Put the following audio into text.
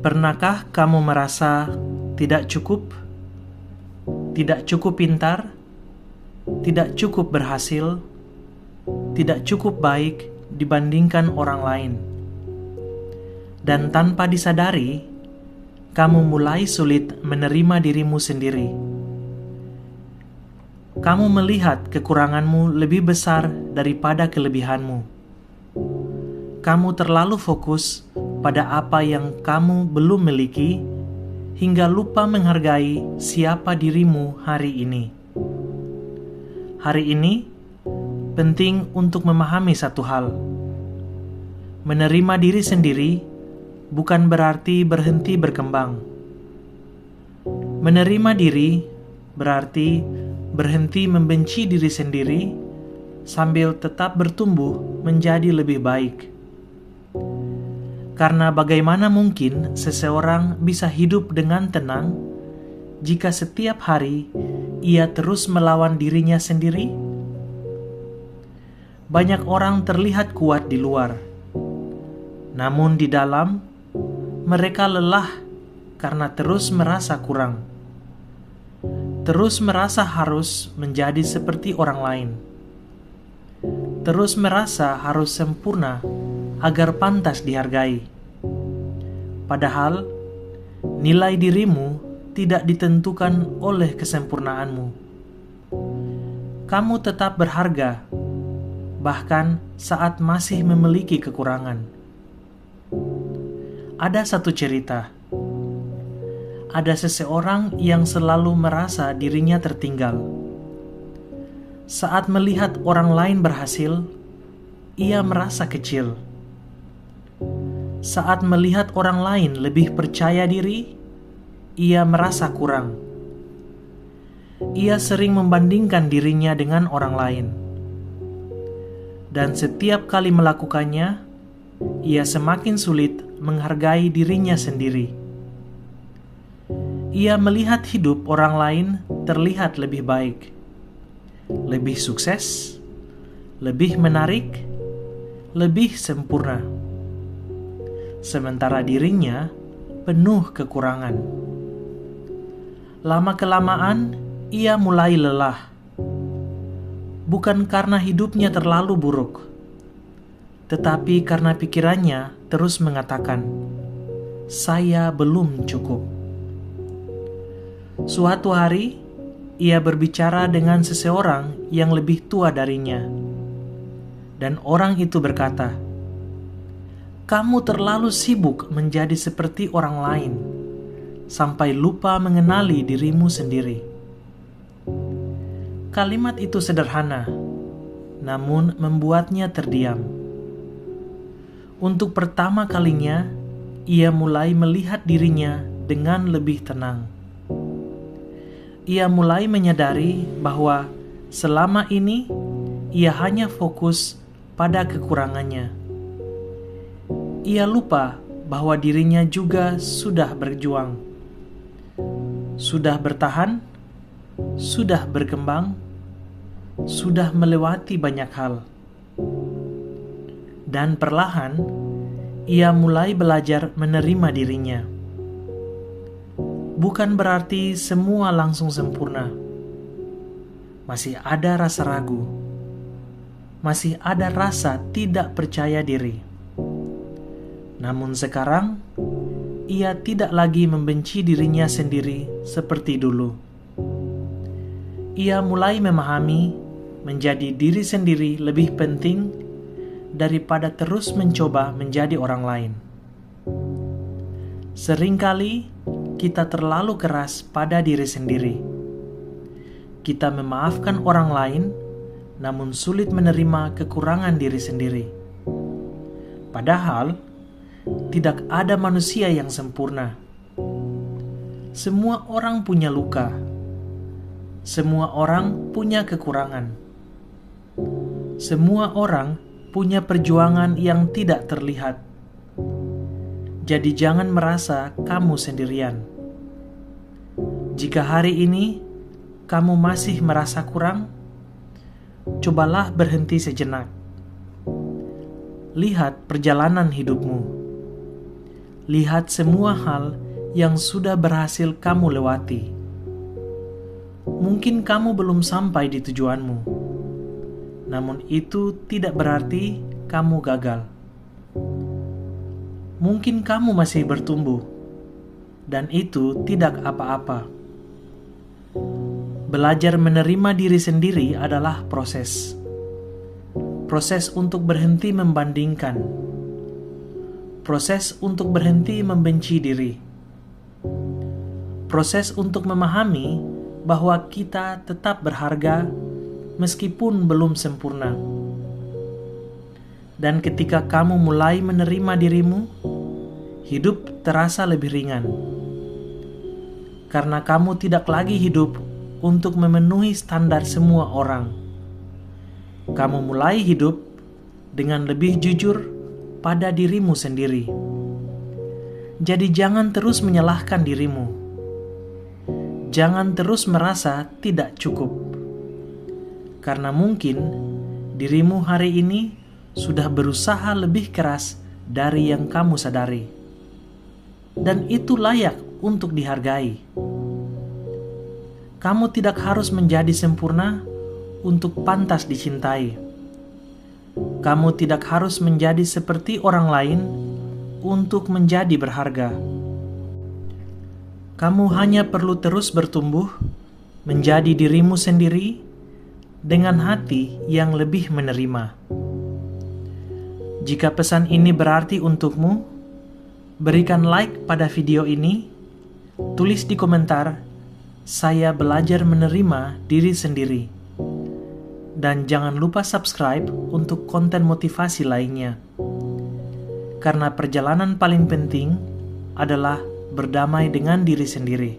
Pernahkah kamu merasa tidak cukup pintar, tidak cukup berhasil, tidak cukup baik dibandingkan orang lain? Dan tanpa disadari, kamu mulai sulit menerima dirimu sendiri. Kamu melihat kekuranganmu lebih besar daripada kelebihanmu. Kamu terlalu fokus pada apa yang kamu belum miliki, hingga lupa menghargai siapa dirimu hari ini. Hari ini, penting untuk memahami satu hal. Menerima diri sendiri bukan berarti berhenti berkembang. Menerima diri berarti berhenti membenci diri sendiri sambil tetap bertumbuh menjadi lebih baik. Karena bagaimana mungkin seseorang bisa hidup dengan tenang jika setiap hari ia terus melawan dirinya sendiri? Banyak orang terlihat kuat di luar, namun di dalam mereka lelah karena terus merasa kurang, terus merasa harus menjadi seperti orang lain, terus merasa harus sempurna agar pantas dihargai. Padahal, nilai dirimu tidak ditentukan oleh kesempurnaanmu. Kamu tetap berharga, bahkan saat masih memiliki kekurangan. Ada satu cerita. Ada seseorang yang selalu merasa dirinya tertinggal. Saat melihat orang lain berhasil, ia merasa kecil. Saat melihat orang lain lebih percaya diri, ia merasa kurang. Ia sering membandingkan dirinya dengan orang lain. Dan setiap kali melakukannya, ia semakin sulit menghargai dirinya sendiri. Ia melihat hidup orang lain terlihat lebih baik, lebih sukses, lebih menarik, lebih sempurna. Sementara dirinya penuh kekurangan. Lama-kelamaan, ia mulai lelah. Bukan karena hidupnya terlalu buruk, tetapi karena pikirannya terus mengatakan, "Saya belum cukup." Suatu hari, ia berbicara dengan seseorang yang lebih tua darinya. Dan orang itu berkata, "Kamu terlalu sibuk menjadi seperti orang lain, sampai lupa mengenali dirimu sendiri." Kalimat itu sederhana, namun membuatnya terdiam. Untuk pertama kalinya, ia mulai melihat dirinya dengan lebih tenang. Ia mulai menyadari bahwa selama ini ia hanya fokus pada kekurangannya. Ia lupa bahwa dirinya juga sudah berjuang, sudah bertahan, sudah berkembang, sudah melewati banyak hal. Dan perlahan, ia mulai belajar menerima dirinya. Bukan berarti semua langsung sempurna. Masih ada rasa ragu, masih ada rasa tidak percaya diri. Namun sekarang, ia tidak lagi membenci dirinya sendiri seperti dulu. Ia mulai memahami menjadi diri sendiri lebih penting daripada terus mencoba menjadi orang lain. Seringkali kita terlalu keras pada diri sendiri. Kita memaafkan orang lain, namun sulit menerima kekurangan diri sendiri. Padahal, tidak ada manusia yang sempurna. Semua orang punya luka. Semua orang punya kekurangan. Semua orang punya perjuangan yang tidak terlihat. Jadi jangan merasa kamu sendirian. Jika hari ini kamu masih merasa kurang, cobalah berhenti sejenak. Lihat perjalanan hidupmu. lihat semua hal yang sudah berhasil kamu lewati. Mungkin kamu belum sampai di tujuanmu, namun itu tidak berarti kamu gagal. Mungkin kamu masih bertumbuh, dan itu tidak apa-apa. Belajar menerima diri sendiri adalah proses. Proses untuk berhenti membandingkan. Proses untuk berhenti membenci diri. Proses untuk memahami bahwa kita tetap berharga meskipun belum sempurna. Dan ketika kamu mulai menerima dirimu, hidup terasa lebih ringan. Karena kamu tidak lagi hidup untuk memenuhi standar semua orang. Kamu mulai hidup dengan lebih jujur pada dirimu sendiri. Jadi jangan terus menyalahkan dirimu. Jangan terus merasa tidak cukup. Karena mungkin dirimu hari ini sudah berusaha lebih keras dari yang kamu sadari. Dan itu layak untuk dihargai. Kamu tidak harus menjadi sempurna untuk pantas dicintai. Kamu tidak harus menjadi seperti orang lain untuk menjadi berharga. Kamu hanya perlu terus bertumbuh menjadi dirimu sendiri dengan hati yang lebih menerima. Jika pesan ini berarti untukmu, berikan like pada video ini, tulis di komentar, "Saya belajar menerima diri sendiri." Dan jangan lupa subscribe untuk konten motivasi lainnya. Karena perjalanan paling penting adalah berdamai dengan diri sendiri.